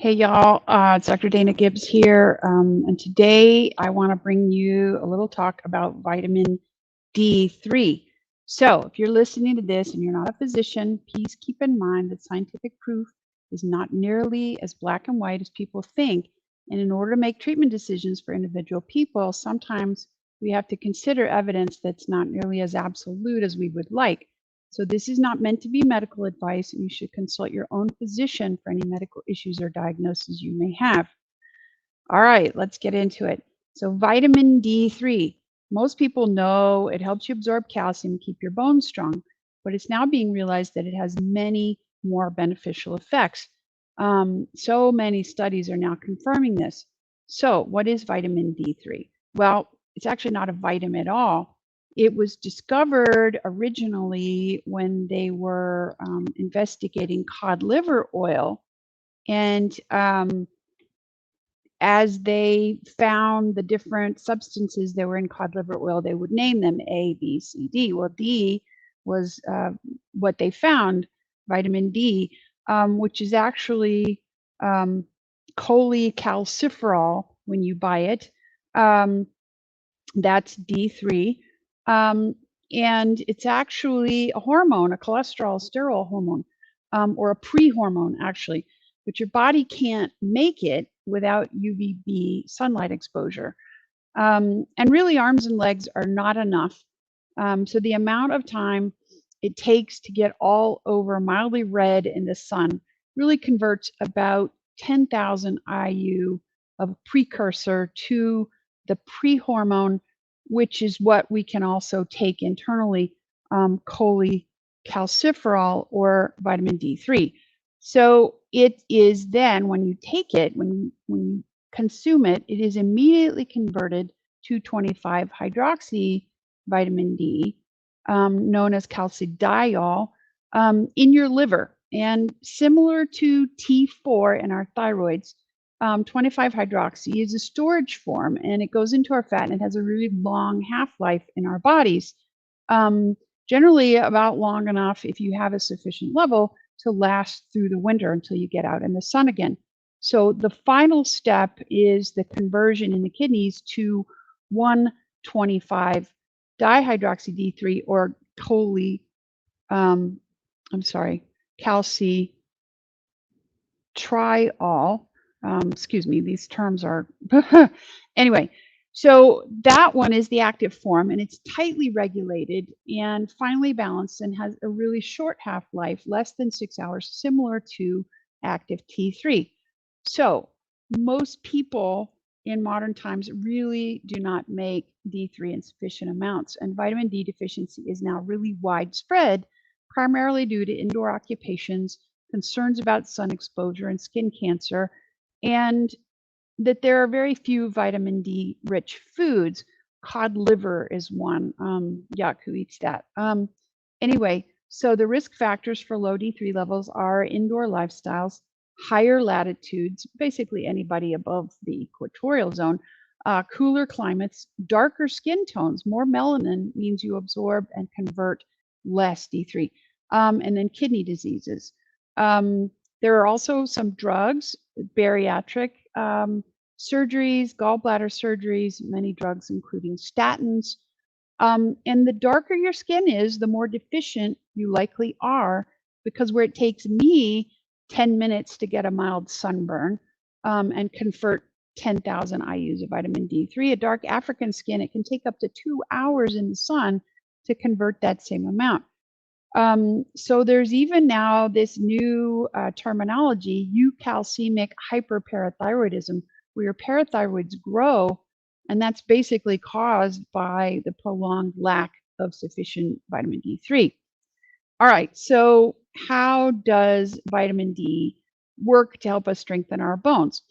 Hey y'all, it's Dr. Dana Gibbs here, and today I want to bring you a little talk about vitamin D3. So, if you're listening to this and you're not a physician, please keep in mind that scientific proof is not nearly as black and white as people think. And in order to make treatment decisions for individual people, sometimes we have to consider evidence that's not nearly as absolute as we would like. So this is not meant to be medical advice, and you should consult your own physician for any medical issues or diagnoses you may have. All right, let's get into it. So vitamin D3, most people know it helps you absorb calcium, keep your bones strong, but it's now being realized that it has many more beneficial effects. So many studies are now confirming this. So what is vitamin D3? Well, it's actually not a vitamin at all. It was discovered originally when they were investigating cod liver oil. And as they found the different substances that were in cod liver oil, they would name them A, B, C, D. Well, D was what they found, vitamin D, which is actually cholecalciferol when you buy it. That's D3. And it's actually a hormone, a cholesterol hormone, or a pre-hormone, actually, but your body can't make it without UVB sunlight exposure. And really, arms and legs are not enough. So the amount of time it takes to get all over mildly red in the sun really converts about 10,000 IU of precursor to the pre-hormone, which is what we can also take internally, cholecalciferol or vitamin D3. So it is then, when you take it, when you consume it, it is immediately converted to 25-hydroxy vitamin D, known as calcidiol, in your liver. And similar to T4 in our thyroids, 25-hydroxy is a storage form, and it goes into our fat, and it has a really long half-life in our bodies. Generally about long enough, if you have a sufficient level, to last through the winter until you get out in the sun again. So the final step is the conversion in the kidneys to 125 dihydroxy D3 or calcitriol. Excuse me, these terms are anyway. So that one is the active form, and it's tightly regulated and finely balanced and has a really short half-life, less than 6 hours, similar to active T3. So most people in modern times really do not make D3 in sufficient amounts, and vitamin D deficiency is now really widespread, primarily due to indoor occupations, concerns about sun exposure and skin cancer, and that there are very few vitamin D rich foods. Cod liver is one. Yuck, who eats that? Anyway, so the risk factors for low D3 levels are indoor lifestyles, higher latitudes, basically anybody above the equatorial zone, cooler climates, darker skin tones. More melanin means you absorb and convert less D3, and then kidney diseases. There are also some drugs, bariatric surgeries, gallbladder surgeries, many drugs, including statins. And the darker your skin is, the more deficient you likely are, because where it takes me 10 minutes to get a mild sunburn and convert 10,000 IUs of vitamin D3, a dark African skin, it can take up to 2 hours in the sun to convert that same amount. So there's even now this new terminology, eucalcemic hyperparathyroidism, where your parathyroids grow, and that's basically caused by the prolonged lack of sufficient vitamin D3. All right, so how does vitamin D work to help us strengthen our bones?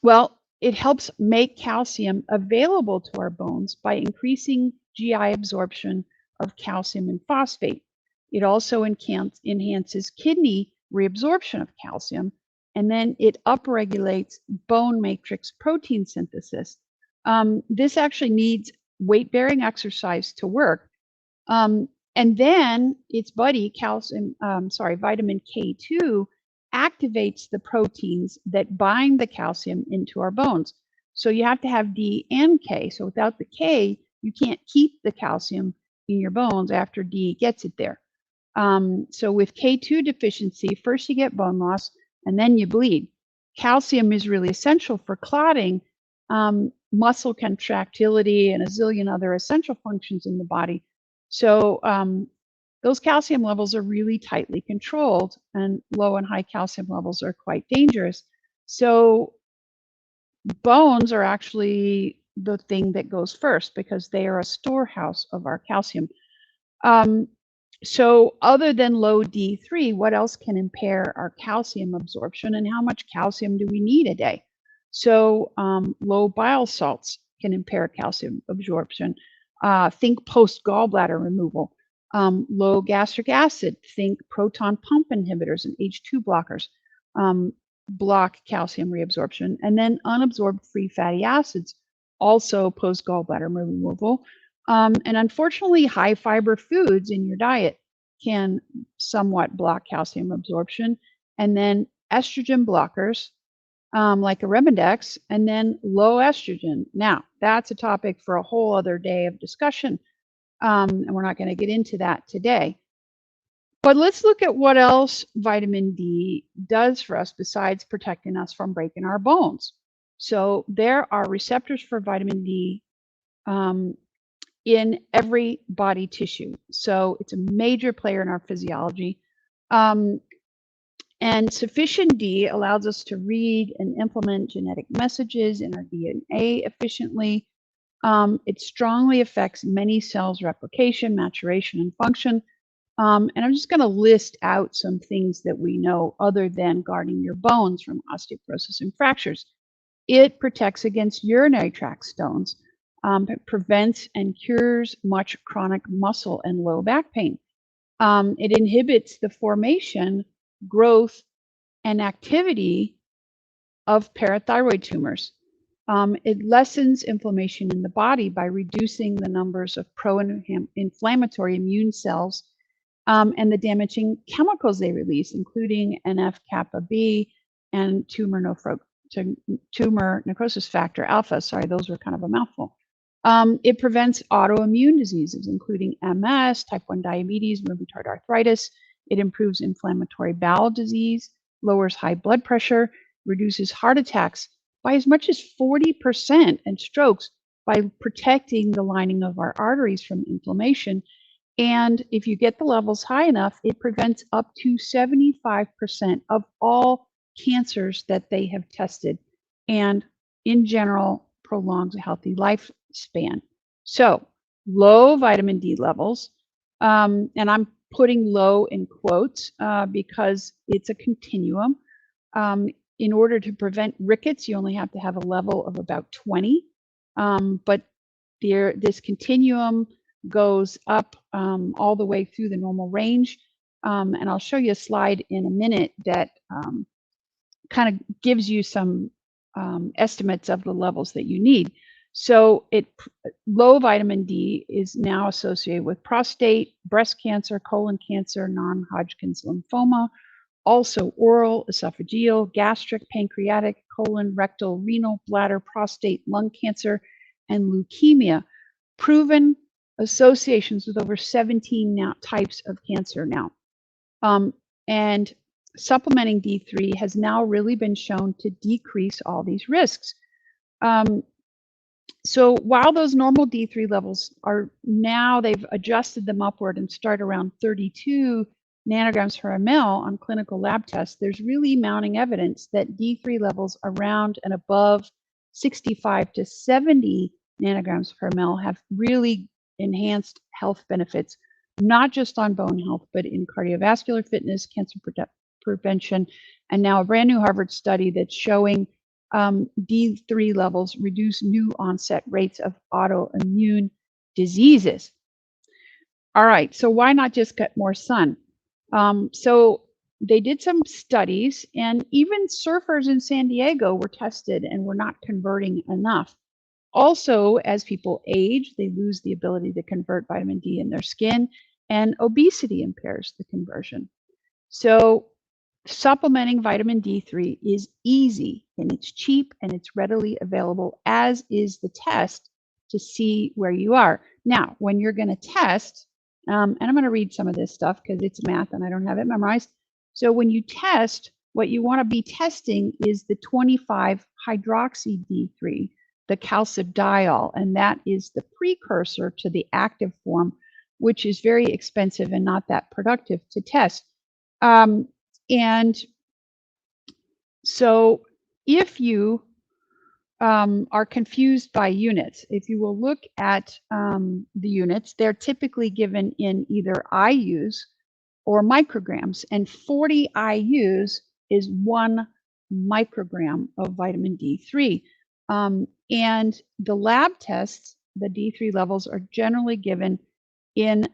Well, it helps make calcium available to our bones by increasing GI absorption of calcium and phosphate. It also enhances kidney reabsorption of calcium, and then it upregulates bone matrix protein synthesis. This actually needs weight-bearing exercise to work. And then its buddy, vitamin K2, activates the proteins that bind the calcium into our bones. So you have to have D and K. So without the K, you can't keep the calcium in your bones after D gets it there. So with K2 deficiency, first you get bone loss and then you bleed. Calcium is really essential for clotting, muscle contractility, and a zillion other essential functions in the body. So those calcium levels are really tightly controlled, and low and high calcium levels are quite dangerous. So bones are actually the thing that goes first because they are a storehouse of our calcium. So other than low D3, what else can impair our calcium absorption, and how much calcium do we need a day? So low bile salts can impair calcium absorption. Think post gallbladder removal. Low gastric acid, think proton pump inhibitors and H2 blockers block calcium reabsorption. And then unabsorbed free fatty acids, also post gallbladder removal. And unfortunately, high fiber foods in your diet can somewhat block calcium absorption. And then estrogen blockers, like Arimidex, and then low estrogen. Now, that's a topic for a whole other day of discussion, and we're not going to get into that today. But let's look at what else vitamin D does for us besides protecting us from breaking our bones. So there are receptors for vitamin D in every body tissue. So it's a major player in our physiology. And sufficient D allows us to read and implement genetic messages in our DNA efficiently. It strongly affects many cells' replication, maturation, and function. And I'm just going to list out some things that we know other than guarding your bones from osteoporosis and fractures. It protects against urinary tract stones. It prevents and cures much chronic muscle and low back pain. It inhibits the formation, growth, and activity of parathyroid tumors. It lessens inflammation in the body by reducing the numbers of pro-inflammatory immune cells and the damaging chemicals they release, including NF-kappa B and tumor necrosis factor alpha. Sorry, those were kind of a mouthful. It prevents autoimmune diseases, including MS, type 1 diabetes, rheumatoid arthritis. It improves inflammatory bowel disease, lowers high blood pressure, reduces heart attacks by as much as 40% and strokes by protecting the lining of our arteries from inflammation. And if you get the levels high enough, it prevents up to 75% of all cancers that they have tested, and in general, prolongs a healthy lifespan. So low vitamin D levels, and I'm putting low in quotes because it's a continuum. In order to prevent rickets, you only have to have a level of about 20, but this continuum goes up all the way through the normal range. And I'll show you a slide in a minute that kind of gives you some estimates of the levels that you need. So low vitamin D is now associated with prostate, breast cancer, colon cancer, non-Hodgkin's lymphoma, also oral, esophageal, gastric, pancreatic, colon, rectal, renal, bladder, prostate, lung cancer, and leukemia. Proven associations with over 17 types of cancer now. And supplementing D3 has now really been shown to decrease all these risks. So while those normal D3 levels are now, they've adjusted them upward and start around 32 nanograms per ml on clinical lab tests, there's really mounting evidence that D3 levels around and above 65 to 70 nanograms per ml have really enhanced health benefits, not just on bone health, but in cardiovascular fitness, cancer prevention, and now a brand new Harvard study that's showing D3 levels reduce new onset rates of autoimmune diseases. All right, so why not just get more sun? So they did some studies, and even surfers in San Diego were tested and were not converting enough. Also, as people age, they lose the ability to convert vitamin D in their skin, and obesity impairs the conversion. So supplementing vitamin D3 is easy and it's cheap and it's readily available, as is the test to see where you are. Now, when you're going to test, and I'm going to read some of this stuff because it's math and I don't have it memorized. So when you test, what you want to be testing is the 25 hydroxy D3, the calcidiol, and that is the precursor to the active form, which is very expensive and not that productive to test. And so if you are confused by units, if you will look at the units, they're typically given in either IUs or micrograms, and 40 IUs is 1 microgram of vitamin D3. And the lab tests, the D3 levels are generally given in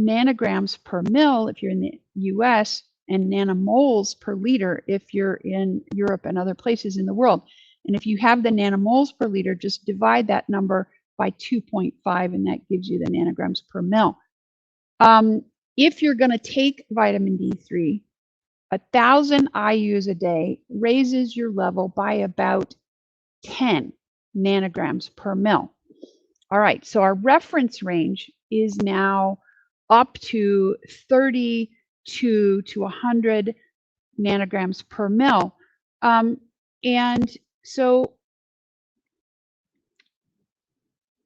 nanograms per mil if you're in the US, and nanomoles per liter if you're in Europe and other places in the world. And if you have the nanomoles per liter, just divide that number by 2.5, and that gives you the nanograms per mil. If you're going to take vitamin D3, 1,000 IUs a day raises your level by about 10 nanograms per mil. All right, so our reference range is now up to 32 to 100 nanograms per mil. And so,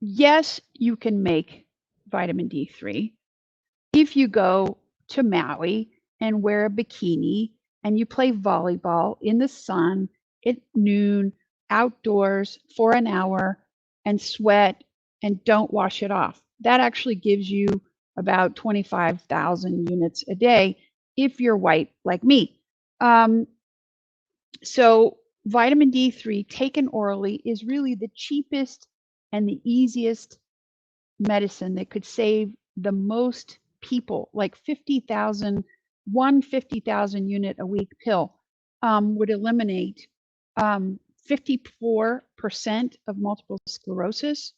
yes, you can make vitamin D3 if you go to Maui and wear a bikini and you play volleyball in the sun at noon, outdoors for an hour, and sweat and don't wash it off. That actually gives you about 25,000 units a day if you're white like me. So vitamin D3 taken orally is really the cheapest and the easiest medicine that could save the most people, like 50,000, 50,000 unit a week pill would eliminate 54% of multiple sclerosis,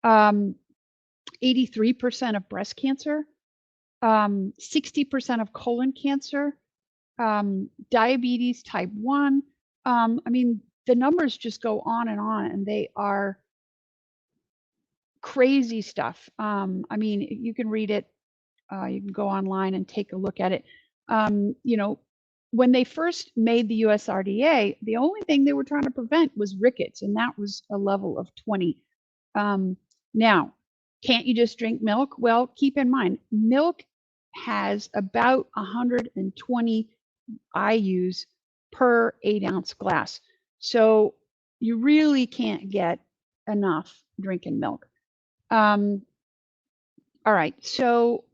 83% of breast cancer, 60% of colon cancer, diabetes type 1. I mean, the numbers just go on, and they are crazy stuff. I mean, you can read it. You can go online and take a look at it. You know, when they first made the USRDA, the only thing they were trying to prevent was rickets, and that was a level of 20. Now, can't you just drink milk? Well, keep in mind, milk has about 120 IUs per 8-ounce glass. So you really can't get enough drinking milk. All right, so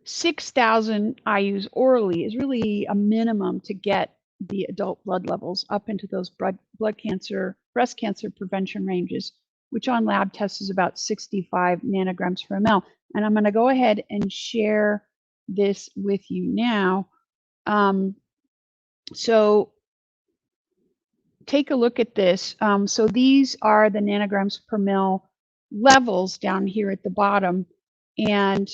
6,000 IUs orally is really a minimum to get the adult blood levels up into those blood cancer, breast cancer prevention ranges, which on lab tests is about 65 nanograms per ml. And I'm going to go ahead and share this with you now. So take a look at this. So these are the nanograms per ml levels down here at the bottom. And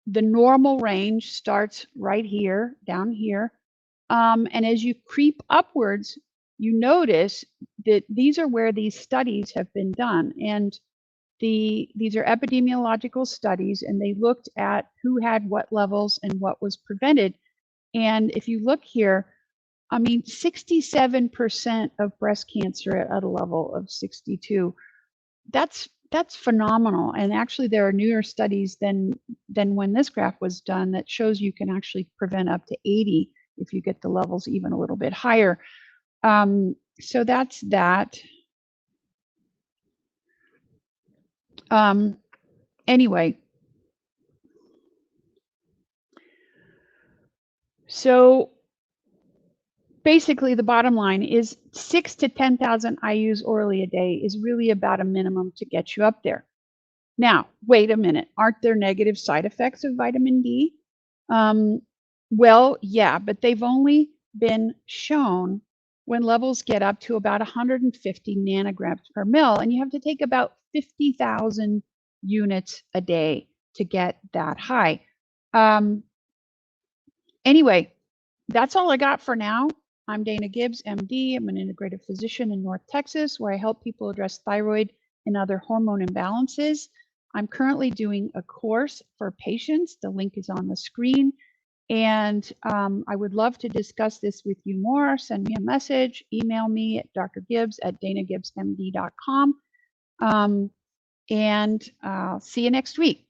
the normal range starts right here, down here. And as you creep upwards, you notice that these are where these studies have been done. And these are epidemiological studies, and they looked at who had what levels and what was prevented. And if you look here, I mean, 67% of breast cancer at a level of 62. That's phenomenal. And actually, there are newer studies than when this graph was done that shows you can actually prevent up to 80 if you get the levels even a little bit higher. So that's that. Anyway, so basically the bottom line is 6,000 to 10,000 IUs orally a day is really about a minimum to get you up there. Now, wait a minute. Aren't there negative side effects of vitamin D? Well, yeah, but they've only been shown when levels get up to about 150 nanograms per mil, and you have to take about 50,000 units a day to get that high. Anyway, that's all I got for now. I'm Dana Gibbs, MD. I'm an integrative physician in North Texas, where I help people address thyroid and other hormone imbalances. I'm currently doing a course for patients. The link is on the screen. And I would love to discuss this with you more. Send me a message, email me at drgibbs@danagibbsmd.com. And see you next week.